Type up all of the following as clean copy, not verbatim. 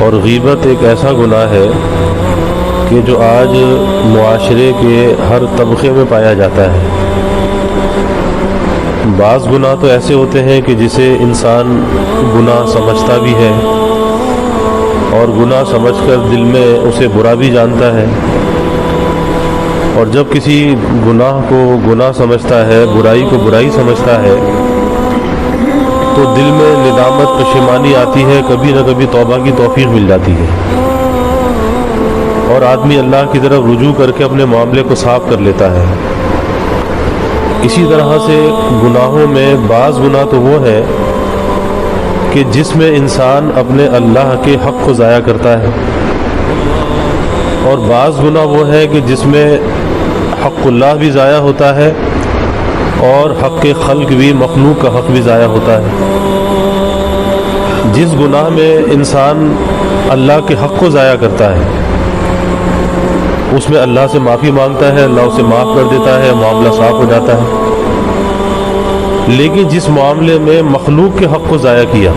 اور غیبت ایک ایسا گناہ ہے کہ جو آج معاشرے کے ہر طبقے میں پایا جاتا ہے۔ بعض گناہ تو ایسے ہوتے ہیں کہ جسے انسان گناہ سمجھتا بھی ہے اور گناہ سمجھ کر دل میں اسے برا بھی جانتا ہے، اور جب کسی گناہ کو گناہ سمجھتا ہے، برائی کو برائی سمجھتا ہے، تو دل میں ندامت پشیمانی آتی ہے، کبھی نہ کبھی توبہ کی توفیق مل جاتی ہے اور آدمی اللہ کی طرف رجوع کر کے اپنے معاملے کو صاف کر لیتا ہے۔ اسی طرح سے گناہوں میں بعض گناہ تو وہ ہے کہ جس میں انسان اپنے اللہ کے حق کو ضائع کرتا ہے، اور بعض گناہ وہ ہے کہ جس میں حق اللہ بھی ضائع ہوتا ہے اور حق خلق بھی، مخلوق کا حق بھی ضائع ہوتا ہے۔ جس گناہ میں انسان اللہ کے حق کو ضائع کرتا ہے اس میں اللہ سے معافی مانگتا ہے، اللہ اسے معاف کر دیتا ہے، معاملہ صاف ہو جاتا ہے۔ لیکن جس معاملے میں مخلوق کے حق کو ضائع کیا،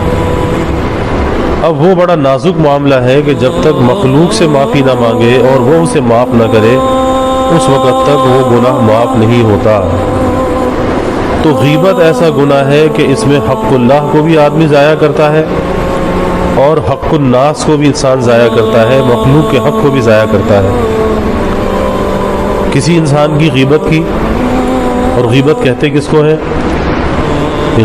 اب وہ بڑا نازک معاملہ ہے کہ جب تک مخلوق سے معافی نہ مانگے اور وہ اسے معاف نہ کرے، اس وقت تک وہ گناہ معاف نہیں ہوتا۔ تو غیبت ایسا گناہ ہے کہ اس میں حق اللہ کو بھی آدمی ضائع کرتا ہے اور حق الناس کو بھی انسان ضائع کرتا ہے، مخلوق کے حق کو بھی ضائع کرتا ہے۔ کسی انسان کی غیبت کی، اور غیبت کہتے کس کو ہے؟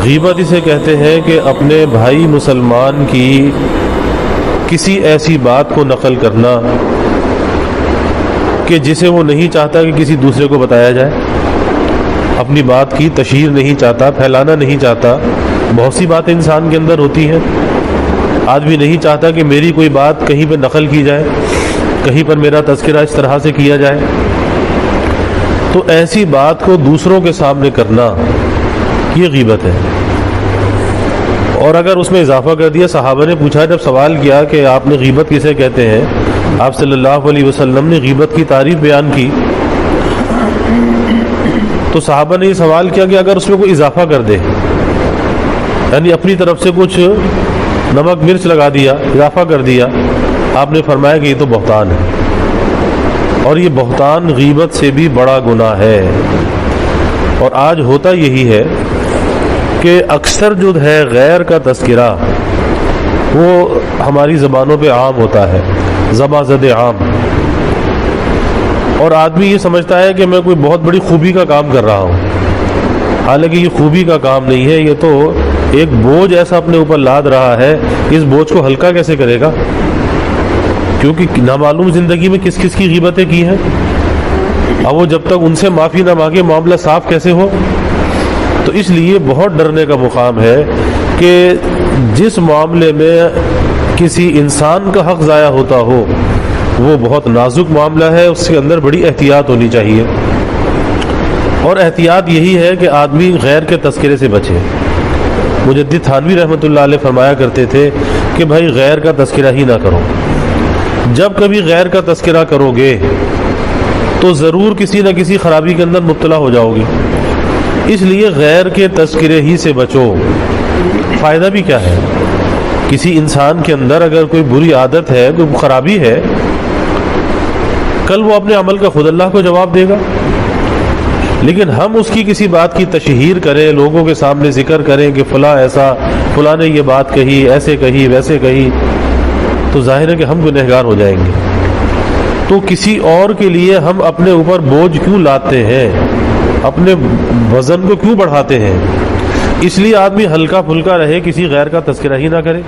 غیبت اسے کہتے ہیں کہ اپنے بھائی مسلمان کی کسی ایسی بات کو نقل کرنا کہ جسے وہ نہیں چاہتا کہ کسی دوسرے کو بتایا جائے، اپنی بات کی تشہیر نہیں چاہتا، پھیلانا نہیں چاہتا۔ بہت سی باتیں انسان کے اندر ہوتی ہیں، آدمی نہیں چاہتا کہ میری کوئی بات کہیں پہ نقل کی جائے، کہیں پر میرا تذکرہ اس طرح سے کیا جائے۔ تو ایسی بات کو دوسروں کے سامنے کرنا یہ غیبت ہے۔ اور اگر اس میں اضافہ کر دیا، صحابہ نے پوچھا، جب سوال کیا کہ آپ نے غیبت کسے کہتے ہیں، آپ صلی اللہ علیہ وسلم نے غیبت کی تعریف بیان کی، تو صحابہ نے یہ سوال کیا کہ اگر اس میں کوئی اضافہ کر دے، یعنی اپنی طرف سے کچھ نمک مرچ لگا دیا، اضافہ کر دیا، آپ نے فرمایا کہ یہ تو بہتان ہے، اور یہ بہتان غیبت سے بھی بڑا گناہ ہے۔ اور آج ہوتا یہی ہے کہ اکثر جو ہے غیر کا تذکرہ وہ ہماری زبانوں پہ عام ہوتا ہے، زباں زد عام، اور آدمی یہ سمجھتا ہے کہ میں کوئی بہت بڑی خوبی کا کام کر رہا ہوں، حالانکہ یہ خوبی کا کام نہیں ہے، یہ تو ایک بوجھ ایسا اپنے اوپر لاد رہا ہے، اس بوجھ کو ہلکا کیسے کرے گا؟ کیونکہ نامعلوم زندگی میں کس کس کی غیبتیں کی ہیں، اب وہ جب تک ان سے معافی نہ مانگے معاملہ صاف کیسے ہو؟ تو اس لیے بہت ڈرنے کا مقام ہے کہ جس معاملے میں کسی انسان کا حق ضائع ہوتا ہو وہ بہت نازک معاملہ ہے، اس کے اندر بڑی احتیاط ہونی چاہیے، اور احتیاط یہی ہے کہ آدمی غیر کے تذکرے سے بچے۔ مجدد تھانوی رحمۃ اللہ علیہ فرمایا کرتے تھے کہ بھائی غیر کا تذکرہ ہی نہ کرو، جب کبھی غیر کا تذکرہ کرو گے تو ضرور کسی نہ کسی خرابی کے اندر مبتلا ہو جاؤ گی، اس لیے غیر کے تذکرے ہی سے بچو۔ فائدہ بھی کیا ہے؟ کسی انسان کے اندر اگر کوئی بری عادت ہے، کوئی خرابی ہے، کل وہ اپنے عمل کا خود اللہ کو جواب دے گا، لیکن ہم اس کی کسی بات کی تشہیر کریں، لوگوں کے سامنے ذکر کریں کہ فلاں ایسا، فلاں نے یہ بات کہی، ایسے کہی، ویسے کہی، تو ظاہر ہے کہ ہم گنہگار ہو جائیں گے۔ تو کسی اور کے لیے ہم اپنے اوپر بوجھ کیوں لاتے ہیں، اپنے وزن کو کیوں بڑھاتے ہیں؟ اس لیے آدمی ہلکا پھلکا رہے، کسی غیر کا تذکرہ ہی نہ کرے۔